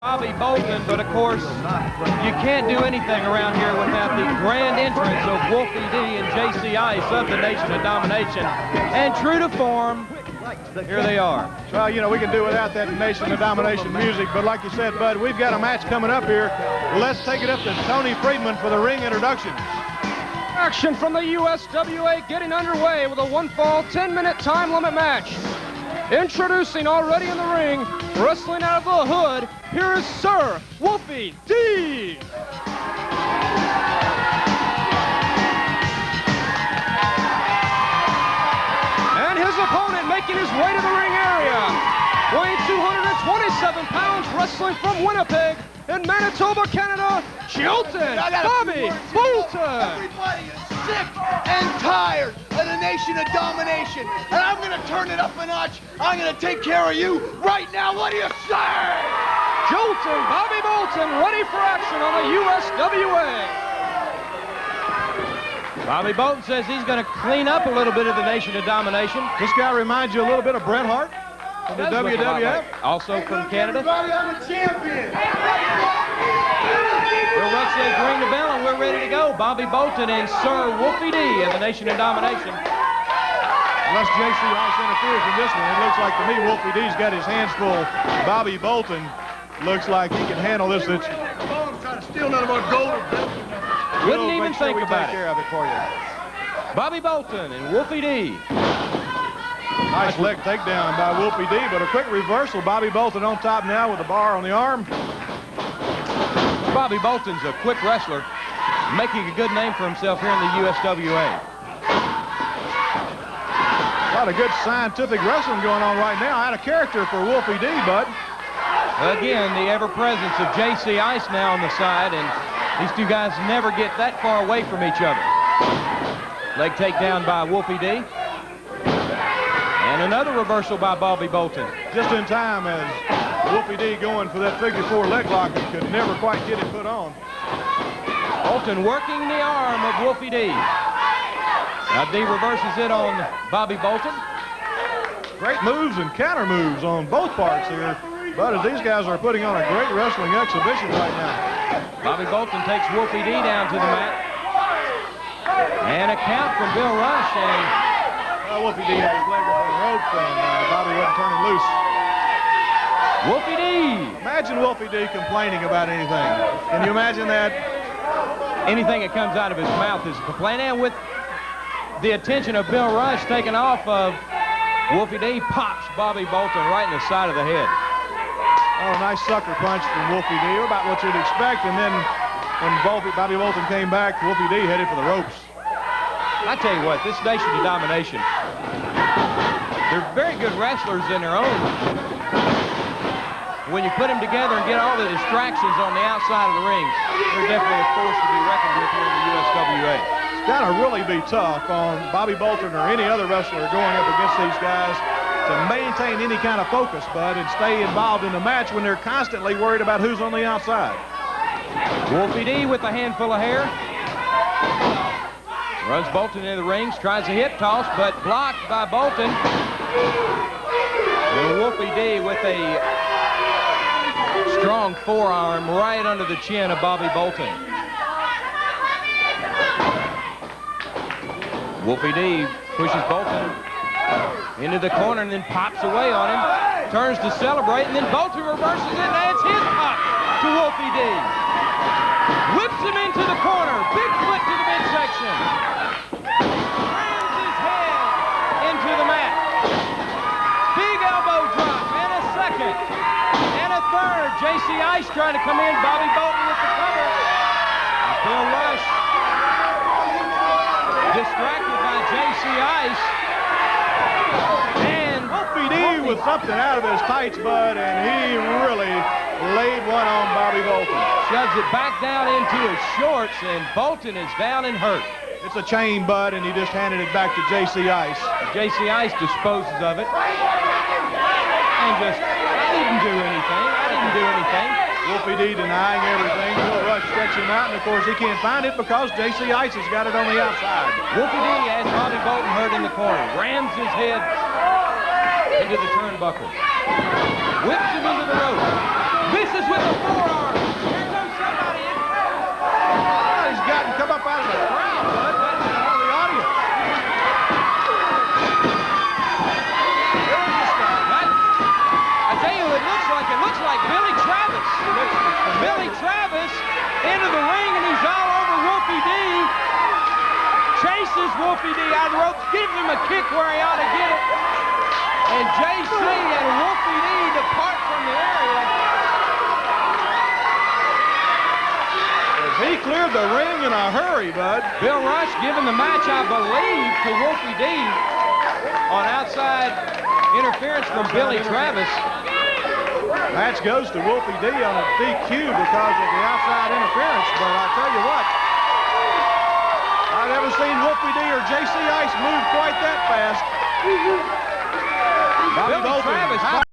Bobby Bolton, but of course, you can't do anything around here without the grand entrance of Wolfie D and J.C. Ice of the Nation of Domination. And true to form, here they are. Well, you know, we can do without that Nation of Domination music, but like you said, Bud, we've got a match coming up here. Let's take it up to Tony Friedman for the ring introduction. Action from the USWA getting underway with a one-fall, 10-minute time limit match. Introducing already in the ring, wrestling out of the hood, here is Sir Wolfie D. And his opponent making his way to the ring area, weighing 227 pounds, wrestling from Winnipeg in Manitoba, Canada, Bolton, Bobby Bolton. Everybody is sick and tired of the Nation of Domination, and I'm going to turn it up a notch. I'm going to take care of you right now. What do you say? Bolton, Bobby Bolton, ready for action on the USWA. Bobby Bolton says he's going to clean up a little bit of the Nation of Domination. This guy reminds you a little bit of Bret Hart from the WWF. Also from Canada. Everybody, I'm a champion. Bill Rush says ring the bell and we're ready to go. Bobby Bolton and Sir Wolfie D of the Nation of Domination. Unless J.C. Ice interferes in this one, it looks like to me Wolfie D's got his hands full. Bobby Bolton looks like he can handle this. Bolton's trying to steal none of our gold. Wouldn't even think about take care of it for you. Bobby Bolton and Wolfie D. Nice leg takedown by Wolfie D, but a quick reversal. Bobby Bolton on top now with a bar on the arm. Bobby Bolton's a quick wrestler, making a good name for himself here in the USWA. A lot of good scientific wrestling going on right now. Out of character for Wolfie D, Bud. Again, the ever-presence of J.C. Ice now on the side, and these two guys never get that far away from each other. Leg takedown by Wolfie D. And another reversal by Bobby Bolton. Just in time as Wolfie D going for that figure-4 leg lock and could never quite get it put on. Bolton working the arm of Wolfie D. Now D reverses it on Bobby Bolton. Great moves and counter moves on both parts here. But as these guys are putting on a great wrestling exhibition right now. Bobby Bolton takes Wolfie D down to the mat. And a count from Bill Rush, and Wolfie D had his leg up on the rope, and Bobby wasn't turning loose. Wolfie D. Imagine Wolfie D complaining about anything. Can you imagine that? Anything that comes out of his mouth is a complaint, and with the attention of Bill Rush taken off of Wolfie D, pops Bobby Bolton right in the side of the head. Oh, nice sucker punch from Wolfie D, about what you'd expect, and then when Bobby Bolton came back, Wolfie D headed for the ropes. I tell you what, this Nation of Domination, they're very good wrestlers in their own. When you put them together and get all the distractions on the outside of the ring, they're definitely a force to be reckoned with here in the USWA. It's got to really be tough on Bobby Bolton or any other wrestler going up against these guys to maintain any kind of focus, Bud, and stay involved in the match when they're constantly worried about who's on the outside. Wolfie D with a handful of hair. Runs Bolton into the rings, tries a hip toss, but blocked by Bolton. And Wolfie D with a strong forearm right under the chin of Bobby Bolton. Wolfie D pushes Bolton into the corner and then pops away on him. Turns to celebrate, and then Bolton reverses it and adds his pop to Wolfie D. Whips him into the corner. Big foot to the midsection. Rams his head into the mat. Big elbow drop and a second. And a third. J.C. Ice trying to come in. Bobby Bolton with the cover. Bill Rush distracted by J.C. Ice. And Wolfie D with something out of his tights, Bud, and he really laid one on Bobby Bolton. Shoves it back down into his shorts, and Bolton is down and hurt. It's a chain, Bud, and he just handed it back to J.C. Ice. J.C. Ice disposes of it. And just, I didn't do anything. I didn't do anything. Wolfie D denying everything. Bill Rush stretches him out, and of course he can't find it because J.C. Ice has got it on the outside. Wolfie D has Bobby Bolton hurt in the corner. Rams his head into the turnbuckle. Whips him into the rope. Misses with a the ring, and he's all over Wolfie D. Chases Wolfie D out of the ropes, gives him a kick where he ought to get it. And JC and Wolfie D depart from the area. He cleared the ring in a hurry, Bud. Bill Rush giving the match, I believe, to Wolfie D on outside interference from Billy Travis. Match goes to Wolfie D on a DQ because of the outside interference, but I'll tell you what, I've never seen Wolfie D or JC Ice move quite that fast. Billy Travis